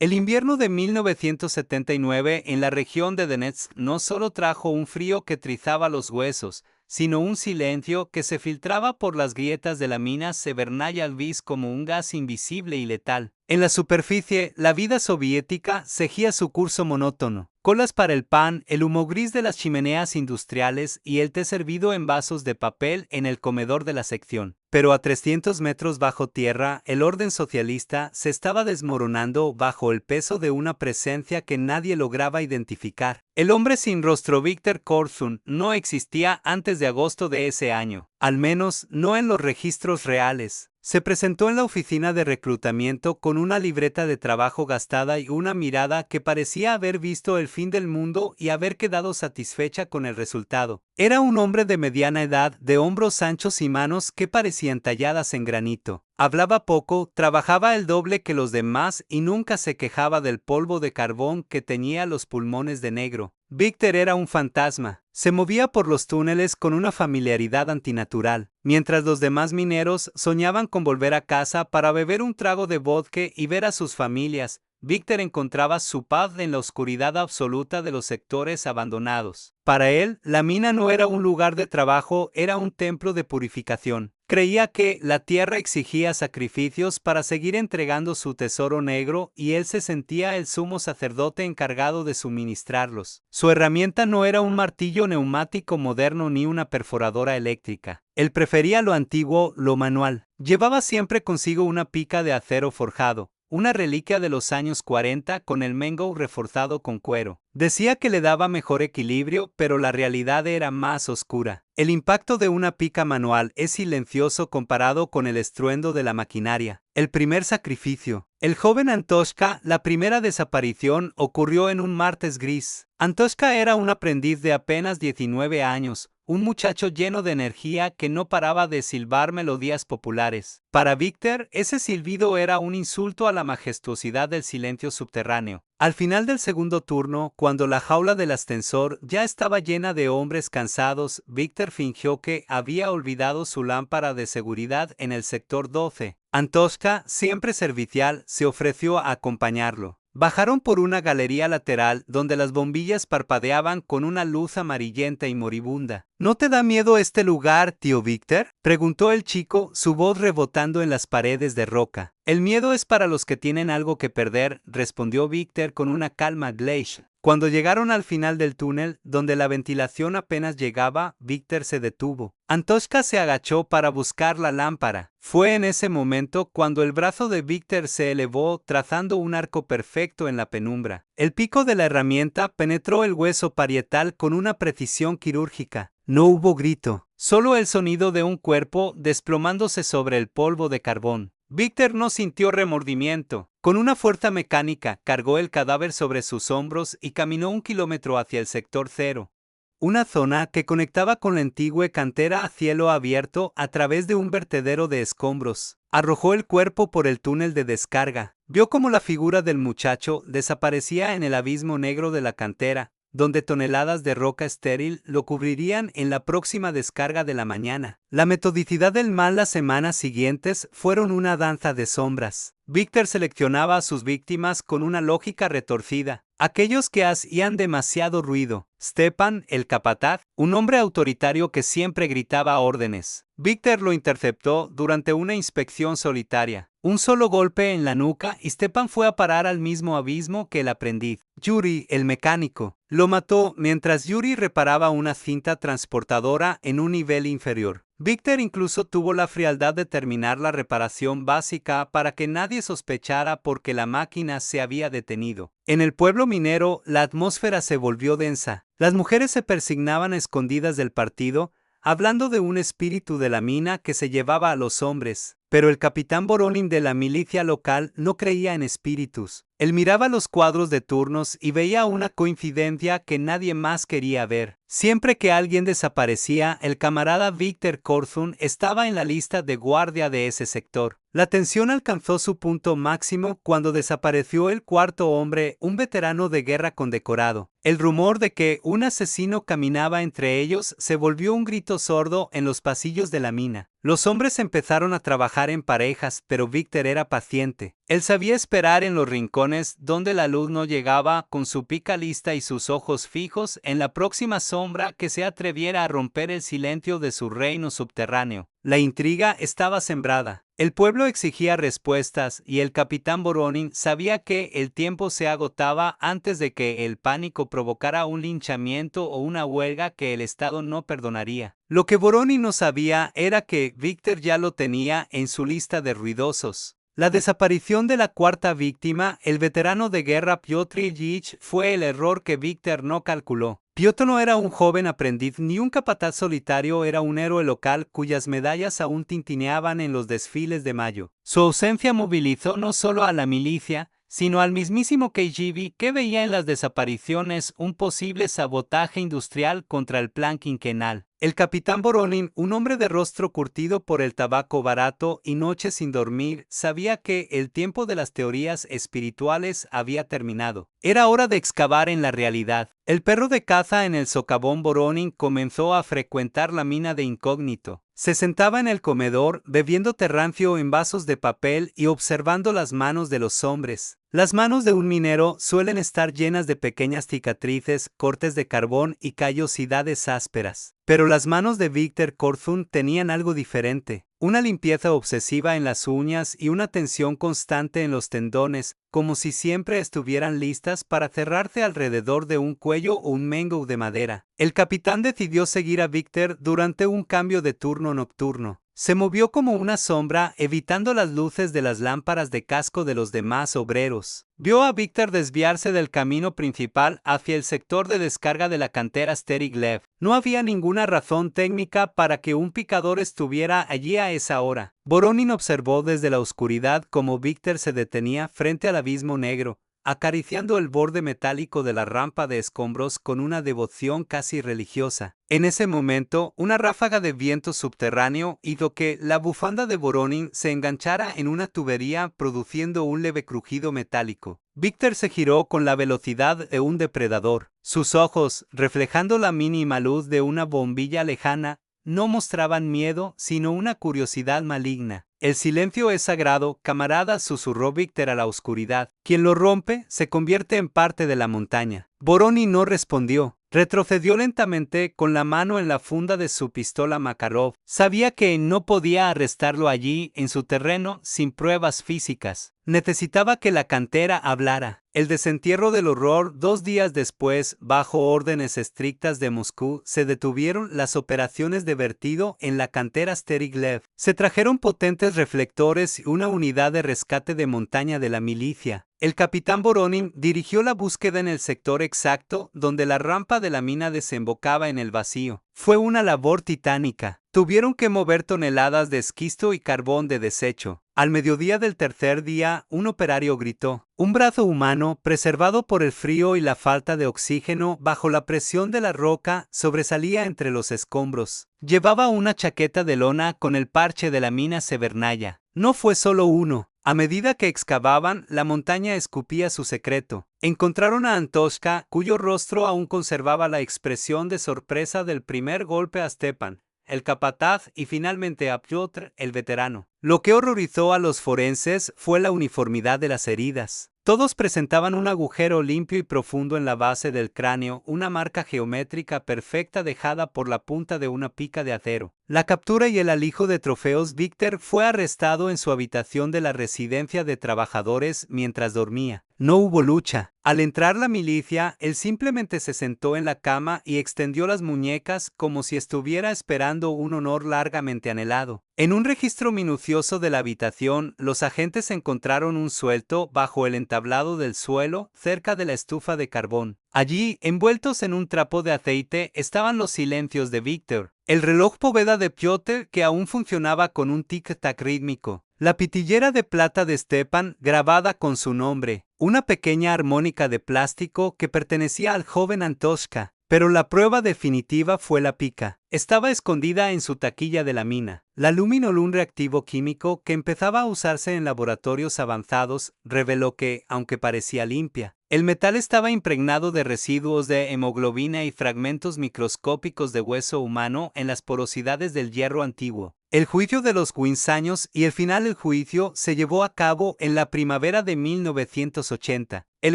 El invierno de 1979 en la región de Donetsk no solo trajo un frío que trizaba los huesos, sino un silencio que se filtraba por las grietas de la mina Severnaya Alvis como un gas invisible y letal. En la superficie, la vida soviética seguía su curso monótono. Colas para el pan, el humo gris de las chimeneas industriales y el té servido en vasos de papel en el comedor de la sección. Pero a 300 metros bajo tierra, el orden socialista se estaba desmoronando bajo el peso de una presencia que nadie lograba identificar. El hombre sin rostro Viktor Korsun no existía antes de agosto de ese año, al menos no en los registros reales. Se presentó en la oficina de reclutamiento con una libreta de trabajo gastada y una mirada que parecía haber visto el fin del mundo y haber quedado satisfecha con el resultado. Era un hombre de mediana edad, de hombros anchos y manos que parecían talladas en granito. Hablaba poco, trabajaba el doble que los demás y nunca se quejaba del polvo de carbón que teñía los pulmones de negro. Viktor era un fantasma. Se movía por los túneles con una familiaridad antinatural, mientras los demás mineros soñaban con volver a casa para beber un trago de vodka y ver a sus familias. Viktor encontraba su paz en la oscuridad absoluta de los sectores abandonados. Para él, la mina no era un lugar de trabajo, era un templo de purificación. Creía que la tierra exigía sacrificios para seguir entregando su tesoro negro y él se sentía el sumo sacerdote encargado de suministrarlos. Su herramienta no era un martillo neumático moderno ni una perforadora eléctrica. Él prefería lo antiguo, lo manual. Llevaba siempre consigo una pica de acero forjado, una reliquia de los años 40 con el mango reforzado con cuero. Decía que le daba mejor equilibrio, pero la realidad era más oscura. El impacto de una pica manual es silencioso comparado con el estruendo de la maquinaria. El primer sacrificio. El joven Antoshka, la primera desaparición, ocurrió en un martes gris. Antoshka era un aprendiz de apenas 19 años, un muchacho lleno de energía que no paraba de silbar melodías populares. Para Viktor, ese silbido era un insulto a la majestuosidad del silencio subterráneo. Al final del segundo turno, cuando la jaula del ascensor ya estaba llena de hombres cansados, Viktor fingió que había olvidado su lámpara de seguridad en el sector 12. Antoshka, siempre servicial, se ofreció a acompañarlo. Bajaron por una galería lateral donde las bombillas parpadeaban con una luz amarillenta y moribunda. ¿No te da miedo este lugar, tío Viktor?, preguntó el chico, su voz rebotando en las paredes de roca. El miedo es para los que tienen algo que perder, respondió Viktor con una calma glacial. Cuando llegaron al final del túnel, donde la ventilación apenas llegaba, Viktor se detuvo. Antoshka se agachó para buscar la lámpara. Fue en ese momento cuando el brazo de Viktor se elevó, trazando un arco perfecto en la penumbra. El pico de la herramienta penetró el hueso parietal con una precisión quirúrgica. No hubo grito, solo el sonido de un cuerpo desplomándose sobre el polvo de carbón. Viktor no sintió remordimiento. Con una fuerza mecánica, cargó el cadáver sobre sus hombros y caminó 1 kilómetro hacia el sector 0. Una zona que conectaba con la antigua cantera a cielo abierto a través de un vertedero de escombros. Arrojó el cuerpo por el túnel de descarga. Vio cómo la figura del muchacho desaparecía en el abismo negro de la cantera, donde toneladas de roca estéril lo cubrirían en la próxima descarga de la mañana. La metodicidad del mal las semanas siguientes fueron una danza de sombras. Viktor seleccionaba a sus víctimas con una lógica retorcida. Aquellos que hacían demasiado ruido. Stepan, el capataz, un hombre autoritario que siempre gritaba órdenes. Viktor lo interceptó durante una inspección solitaria. Un solo golpe en la nuca y Stepan fue a parar al mismo abismo que el aprendiz. Yuri, el mecánico, lo mató mientras Yuri reparaba una cinta transportadora en un nivel inferior. Viktor incluso tuvo la frialdad de terminar la reparación básica para que nadie sospechara porque la máquina se había detenido. En el pueblo minero, la atmósfera se volvió densa. Las mujeres se persignaban escondidas del partido, hablando de un espíritu de la mina que se llevaba a los hombres. Pero el capitán Voronin de la milicia local no creía en espíritus. Él miraba los cuadros de turnos y veía una coincidencia que nadie más quería ver. Siempre que alguien desaparecía, el camarada Víctor Korthun estaba en la lista de guardia de ese sector. La tensión alcanzó su punto máximo cuando desapareció el cuarto hombre, un veterano de guerra condecorado. El rumor de que un asesino caminaba entre ellos se volvió un grito sordo en los pasillos de la mina. Los hombres empezaron a trabajar en parejas, pero Víctor era paciente. Él sabía esperar en los rincones donde la luz no llegaba, con su pica lista y sus ojos fijos en la próxima sombra que se atreviera a romper el silencio de su reino subterráneo. La intriga estaba sembrada. El pueblo exigía respuestas y el capitán Voronin sabía que el tiempo se agotaba antes de que el pánico provocara un linchamiento o una huelga que el Estado no perdonaría. Lo que Voronin no sabía era que Víctor ya lo tenía en su lista de ruidosos. La desaparición de la cuarta víctima, el veterano de guerra Piotr Ilyich, fue el error que Víctor no calculó. Piotr no era un joven aprendiz ni un capataz solitario, era un héroe local cuyas medallas aún tintineaban en los desfiles de mayo. Su ausencia movilizó no solo a la milicia, sino al mismísimo KGB, que veía en las desapariciones un posible sabotaje industrial contra el plan quinquenal. El capitán Voronin, un hombre de rostro curtido por el tabaco barato y noches sin dormir, sabía que el tiempo de las teorías espirituales había terminado. Era hora de excavar en la realidad. El perro de caza en el socavón Voronin comenzó a frecuentar la mina de incógnito. Se sentaba en el comedor, bebiendo terrancio en vasos de papel y observando las manos de los hombres. Las manos de un minero suelen estar llenas de pequeñas cicatrices, cortes de carbón y callosidades ásperas. Pero las manos de Víctor Korthun tenían algo diferente. Una limpieza obsesiva en las uñas y una tensión constante en los tendones, como si siempre estuvieran listas para cerrarse alrededor de un cuello o un mango de madera. El capitán decidió seguir a Víctor durante un cambio de turno nocturno. Se movió como una sombra, evitando las luces de las lámparas de casco de los demás obreros. Vio a Víctor desviarse del camino principal hacia el sector de descarga de la cantera Steriglev. No había ninguna razón técnica para que un picador estuviera allí a esa hora. Voronin observó desde la oscuridad cómo Víctor se detenía frente al abismo negro, acariciando el borde metálico de la rampa de escombros con una devoción casi religiosa. En ese momento, una ráfaga de viento subterráneo hizo que la bufanda de Voronin se enganchara en una tubería, produciendo un leve crujido metálico. Víctor se giró con la velocidad de un depredador. Sus ojos, reflejando la mínima luz de una bombilla lejana, no mostraban miedo, sino una curiosidad maligna. El silencio es sagrado, camarada, susurró Víctor a la oscuridad. Quien lo rompe se convierte en parte de la montaña. Voronin no respondió. Retrocedió lentamente con la mano en la funda de su pistola Makarov. Sabía que no podía arrestarlo allí, en su terreno, sin pruebas físicas. Necesitaba que la cantera hablara. El desentierro del horror. 2 días después, bajo órdenes estrictas de Moscú, se detuvieron las operaciones de vertido en la cantera Steriglev. Se trajeron potentes reflectores y una unidad de rescate de montaña de la milicia. El capitán Voronin dirigió la búsqueda en el sector exacto donde la rampa de la mina desembocaba en el vacío. Fue una labor titánica. Tuvieron que mover toneladas de esquisto y carbón de desecho. Al mediodía del tercer día, un operario gritó. Un brazo humano, preservado por el frío y la falta de oxígeno bajo la presión de la roca, sobresalía entre los escombros. Llevaba una chaqueta de lona con el parche de la mina Severnaya. No fue solo uno. A medida que excavaban, la montaña escupía su secreto. Encontraron a Antoshka, cuyo rostro aún conservaba la expresión de sorpresa del primer golpe a Stepan, el capataz, y finalmente a Piotr, el veterano. Lo que horrorizó a los forenses fue la uniformidad de las heridas. Todos presentaban un agujero limpio y profundo en la base del cráneo, una marca geométrica perfecta dejada por la punta de una pica de acero. La captura y el alijo de trofeos. Víctor fue arrestado en su habitación de la residencia de trabajadores mientras dormía. No hubo lucha. Al entrar la milicia, él simplemente se sentó en la cama y extendió las muñecas como si estuviera esperando un honor largamente anhelado. En un registro minucioso de la habitación, los agentes encontraron un suelto bajo el entablado del suelo, cerca de la estufa de carbón. Allí, envueltos en un trapo de aceite, estaban los silencios de Víctor, el reloj Poveda de Piotr que aún funcionaba con un tic-tac rítmico, la pitillera de plata de Stepan grabada con su nombre, una pequeña armónica de plástico que pertenecía al joven Antoshka, Pero la prueba definitiva fue la pica. Estaba escondida en su taquilla de la mina. La luminol, un reactivo químico que empezaba a usarse en laboratorios avanzados, reveló que, aunque parecía limpia, el metal estaba impregnado de residuos de hemoglobina y fragmentos microscópicos de hueso humano en las porosidades del hierro antiguo. El juicio de los guisaños y el final del juicio se llevó a cabo en la primavera de 1980. El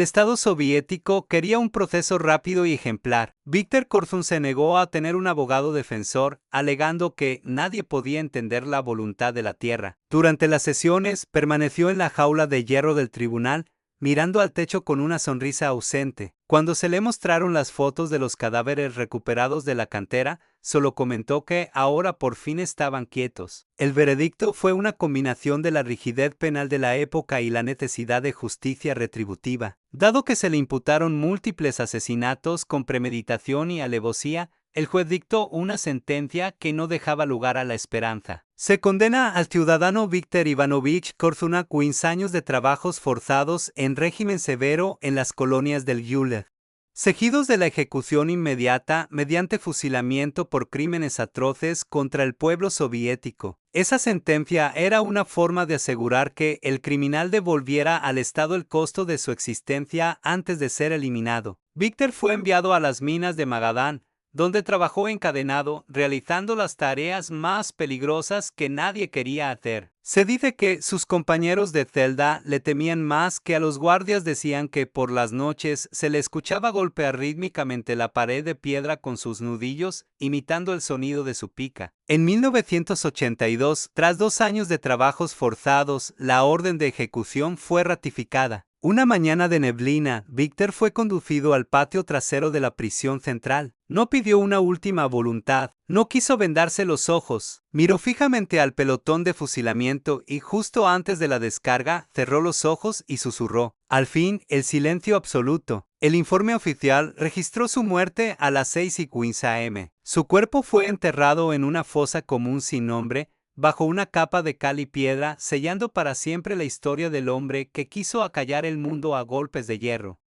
Estado soviético quería un proceso rápido y ejemplar. Viktor Korsun se negó a tener un abogado defensor, alegando que nadie podía entender la voluntad de la tierra. Durante las sesiones, permaneció en la jaula de hierro del tribunal, mirando al techo con una sonrisa ausente. Cuando se le mostraron las fotos de los cadáveres recuperados de la cantera, solo comentó que ahora por fin estaban quietos. El veredicto fue una combinación de la rigidez penal de la época y la necesidad de justicia retributiva. Dado que se le imputaron múltiples asesinatos con premeditación y alevosía, el juez dictó una sentencia que no dejaba lugar a la esperanza. Se condena al ciudadano Viktor Ivanovich Korsun a 15 años de trabajos forzados en régimen severo en las colonias del Gulag, seguidos de la ejecución inmediata mediante fusilamiento por crímenes atroces contra el pueblo soviético. Esa sentencia era una forma de asegurar que el criminal devolviera al Estado el costo de su existencia antes de ser eliminado. Viktor fue enviado a las minas de Magadán, donde trabajó encadenado, realizando las tareas más peligrosas que nadie quería hacer. Se dice que sus compañeros de celda le temían más que a los guardias. Decían que por las noches se le escuchaba golpear rítmicamente la pared de piedra con sus nudillos, imitando el sonido de su pica. En 1982, tras 2 años de trabajos forzados, la orden de ejecución fue ratificada. Una mañana de neblina, Viktor fue conducido al patio trasero de la prisión central. No pidió una última voluntad, no quiso vendarse los ojos, miró fijamente al pelotón de fusilamiento y justo antes de la descarga cerró los ojos y susurró. Al fin, el silencio absoluto. El informe oficial registró su muerte a las 6:15 am. Su cuerpo fue enterrado en una fosa común sin nombre, bajo una capa de cal y piedra, sellando para siempre la historia del hombre que quiso acallar el mundo a golpes de hierro.